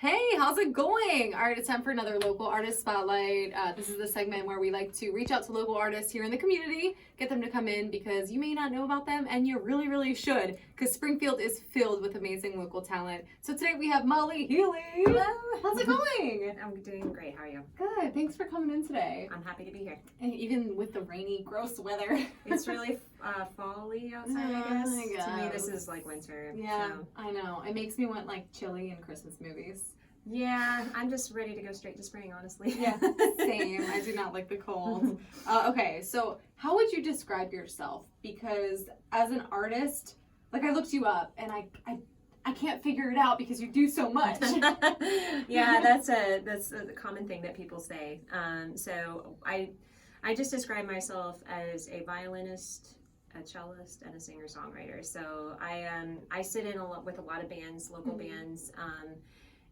Hey, how's it going? All right, it's time for another local artist spotlight. This is the segment where we like to reach out to local artists here in the community, get them to come in because you may not know about them and you really, really should, because Springfield is filled with amazing local talent. So today we have Molly Healey. Hello. How's it going? I'm doing great. How are you? Good. Thanks for coming in today. I'm happy to be here. And even with the rainy, gross weather. It's really fall-y outside, I guess. To me, this is like winter. Yeah, So. I know. It makes me want like chili and Christmas movies. Yeah, I'm just ready to go straight to spring, honestly. Yeah, same. I do not like the cold. Okay, so how would you describe yourself? Because as an artist, like I looked you up and I can't figure it out because you do so much. Yeah, that's a common thing that people say. So I just describe myself as a violinist, a cellist, and a singer-songwriter. So I sit in with a lot of bands, local bands,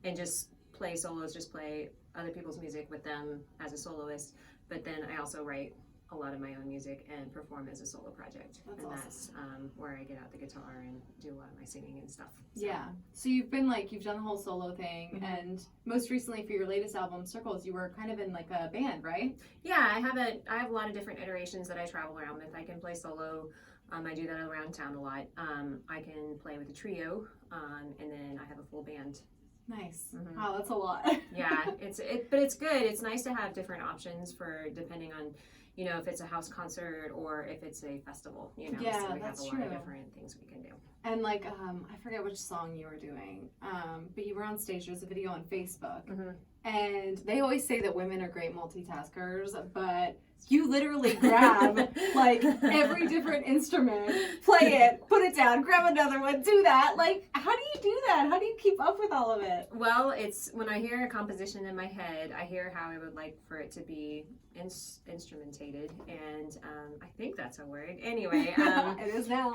and just play solos, just play other people's music with them as a soloist. But then I also write a lot of my own music and perform as a solo project. That's and awesome. That's where I get out the guitar and do a lot of my singing and stuff. So. Yeah. So you've done the whole solo thing, and most recently for your latest album, Circles, you were kind of in like a band, right? Yeah, I have a lot of different iterations that I travel around with. I can play solo. I do that around town a lot. I can play with a trio, and then I have a full band. Nice. Wow, that's a lot. Yeah, but it's good. It's nice to have different options for depending on, if it's a house concert or if it's a festival. Yeah, so we that's have a true. lot of different things we can do. And like, I forget which song you were doing, but you were on stage. There's a video on Facebook, and they always say that women are great multitaskers, but you literally grab like every different instrument, play it, put it down, grab another one, do that. Like, how do you do that? How do you keep up with all of it? Well, it's when I hear a composition in my head, I hear how I would like for it to be instrumentated, and I think that's a word. Anyway, it is now.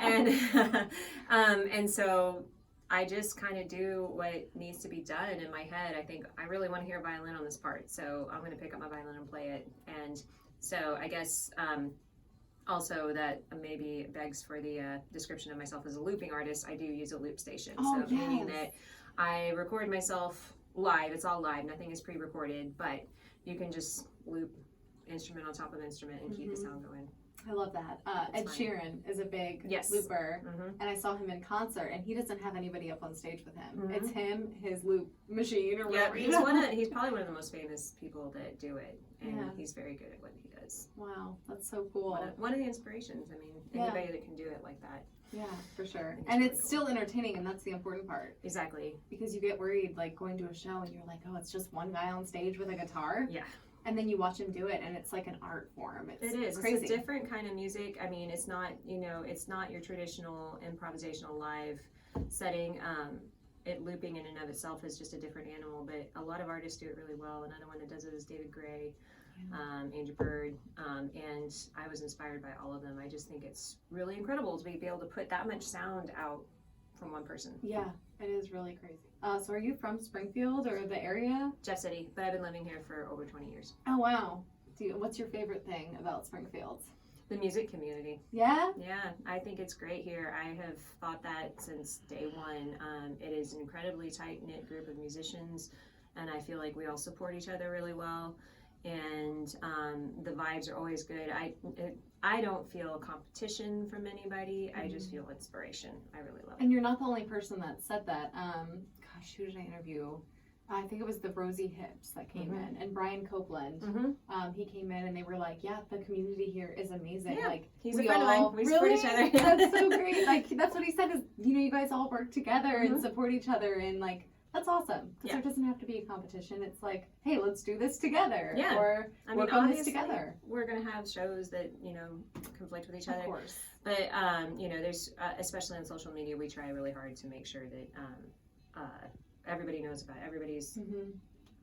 And so I just kind of do what needs to be done in my head. I think I really want to hear violin on this part, so I'm going to pick up my violin and play it. And so I guess also that maybe begs for the description of myself as a looping artist. I do use a loop station, meaning that I record myself live. It's all live. Nothing is pre-recorded, but you can just loop instrument on top of instrument and keep the sound going. I love that. Ed Sheeran is a big looper, and I saw him in concert, and he doesn't have anybody up on stage with him. It's him, his loop machine, or whatever. Yeah, he's probably one of the most famous people that do it, and he's very good at what he does. Wow, that's so cool. One of the inspirations. I mean, anybody that can do it like that. Yeah, for sure. And it's really still entertaining, and that's the important part. Exactly. Because you get worried, like, going to a show, and you're like, oh, it's just one guy on stage with a guitar? Yeah. And then you watch him do it, and it's like an art form. It is crazy. It's a different kind of music. I mean, it's not, it's not your traditional improvisational live setting. Looping in and of itself is just a different animal, but a lot of artists do it really well. Another one that does it is David Gray, Andrew Bird, and I was inspired by all of them. I just think it's really incredible to be able to put that much sound out from one person. Yeah, it is really crazy. So are you from Springfield or the area? Jeff City, but I've been living here for over 20 years. Oh, wow. What's your favorite thing about Springfield? The music community. Yeah? Yeah, I think it's great here. I have thought that since day one. It is an incredibly tight-knit group of musicians, and I feel like we all support each other really well, and the vibes are always good. I don't feel competition from anybody. I just feel inspiration. I really love it. And you're not the only person that said that. Gosh, who did I interview? I think it was the Rosie Hips that came in, and Brian Copeland. He came in, and they were like, "Yeah, the community here is amazing. Yeah, like, he's a friend of mine. We support each other. That's so great. Like, that's what he said. Is you guys all work together and support each other, and like." That's awesome. Because there doesn't have to be a competition. It's like, hey, let's do this together. Yeah. Or work on this together. We're going to have shows that, conflict with each other. Of course. But, there's, especially on social media, we try really hard to make sure that everybody knows about everybody's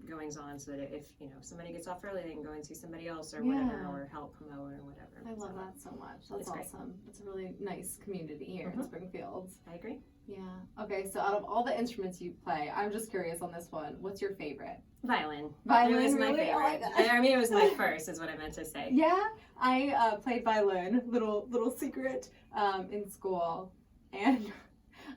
goings on, so that if somebody gets off early, they can go and see somebody else or whatever, or help promote or whatever. I love that so much. That's awesome. It's a really nice community here in Springfield. I agree. Yeah. Okay, so out of all the instruments you play, I'm just curious on this one. What's your favorite? Violin. Violin, it was really? my favorite. Oh my I mean, it was my first, is what I meant to say. Yeah, I played violin. Little secret in school, and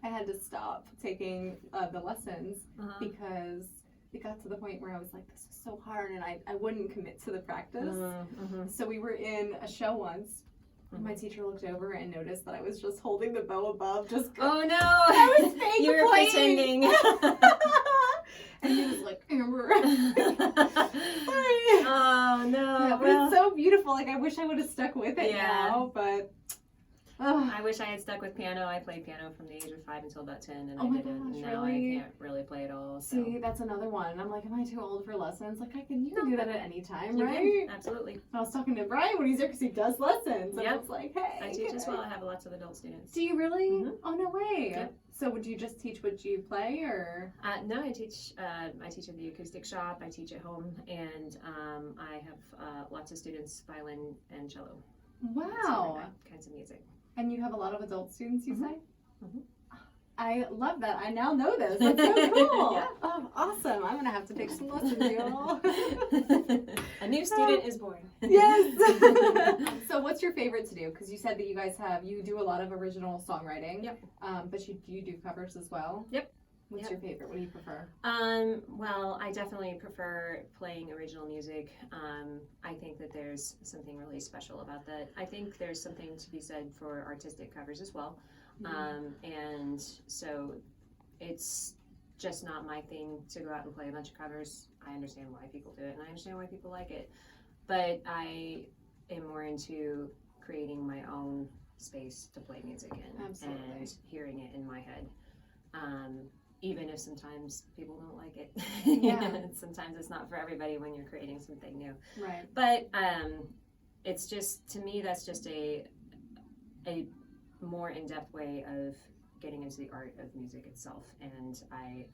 I had to stop taking the lessons because it got to the point where I was like, this is so hard, and I wouldn't commit to the practice. Mm-hmm. So we were in a show once. Mm-hmm. My teacher looked over and noticed that I was just holding the bow above, just Oh no! I was fake You were playing. pretending. And he was like, Amber. Oh no! Yeah, but it's so beautiful. Like, I wish I would have stuck with it now, but. I wish I had stuck with piano. I played piano from the age of 5 until about 10, and Oh I my didn't. gosh, Now really? I can't really play at all. So. See, that's another one. I'm like, am I too old for lessons? Like, you can do that at any time, You right? can, absolutely. I was talking to Brian when he's there because he does lessons. And I Yep. was like, hey. I teach can as well. I have lots of adult students. Do you really? Mhm. Oh, no way. Yep. So would you just teach what you play, or? No, I teach. I teach at the acoustic shop. I teach at home, and I have lots of students, violin and cello. Wow. Kinds of music. And you have a lot of adult students, you Mhm. say? Mhm. I love that. I now know this. That's so cool. Yeah. Oh, awesome. I'm going to have to take some lessons, y'all. A new student is born. Yes. So what's your favorite to do? Because you said that you do a lot of original songwriting. Yep. But you do covers as well? Yep. What's your favorite? What do you prefer? Well, I definitely prefer playing original music. I think that there's something really special about that. I think there's something to be said for artistic covers as well. And so it's just not my thing to go out and play a bunch of covers. I understand why people do it, and I understand why people like it. But I am more into creating my own space to play music in. Absolutely. And hearing it in my head. Even if sometimes people don't like it. Yeah. Sometimes it's not for everybody when you're creating something new. Right. But it's just, to me, that's just a more in-depth way of getting into the art of music itself. And I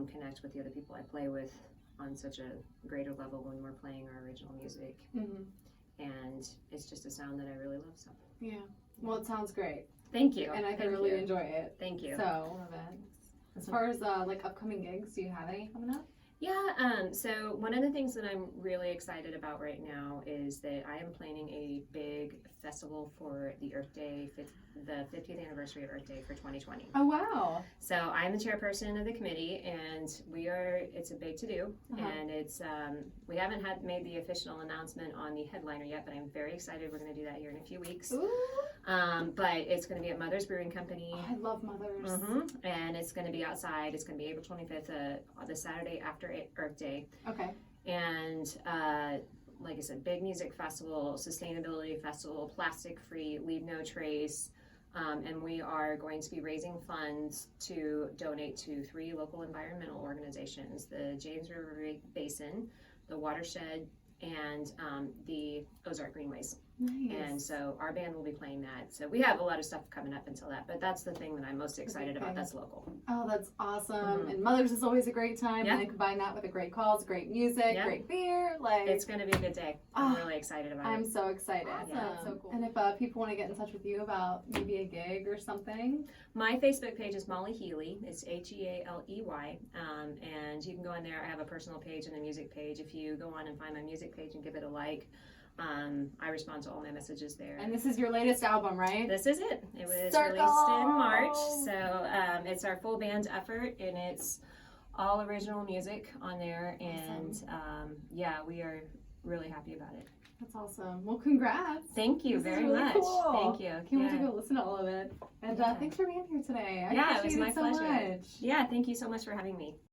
connect with the other people I play with on such a greater level when we're playing our original music. Mm-hmm. And it's just a sound that I really love. So Yeah. Well, it sounds great. thank you. And I Thank thoroughly you. enjoy it. Thank you. So, love it. As far as like upcoming gigs, do you have any coming up? Yeah, so one of the things that I'm really excited about right now is that I am planning a big festival for the Earth Day, the 50th anniversary of Earth Day for 2020. Oh, wow. So I'm the chairperson of the committee, and it's a big to-do, and it's, we haven't made the official announcement on the headliner yet, but I'm very excited. We're going to do that here in a few weeks. Ooh. But it's going to be at Mother's Brewing Company. Oh, I love Mothers. And it's going to be outside. It's going to be April 25th, the Saturday after Earth Day. Okay. And like I said, big music festival, sustainability festival, plastic free, leave no trace. And we are going to be raising funds to donate to 3 local environmental organizations: the James River Basin, the Watershed, and the Ozark Greenways. Nice. And so our band will be playing that. So we have a lot of stuff coming up until that, but that's the thing that I'm most excited about. That's local. Oh, that's awesome. And Mother's is always a great time. Yeah. And then combine that with a great cause, great music, great beer. Like, it's going to be a good day. I'm really excited about it. I'm so excited. Awesome. Yeah, that's so cool. And if people want to get in touch with you about maybe a gig or something? My Facebook page is Molly Healey. It's Healey. And you can go in there. I have a personal page and a music page. If you go on and find my music page and give it a like, I respond to all my messages there. And this is your latest album, right? This is it. It was Circle. released in March. So it's our full band effort, and it's all original music on there. And yeah, we are really happy about it. That's awesome. Well, congrats. Thank you This is very really much. cool. Thank you. Can't wait to go listen to all of it. And thanks for being here today. I it was appreciate my it so pleasure. much. Yeah, thank you so much for having me.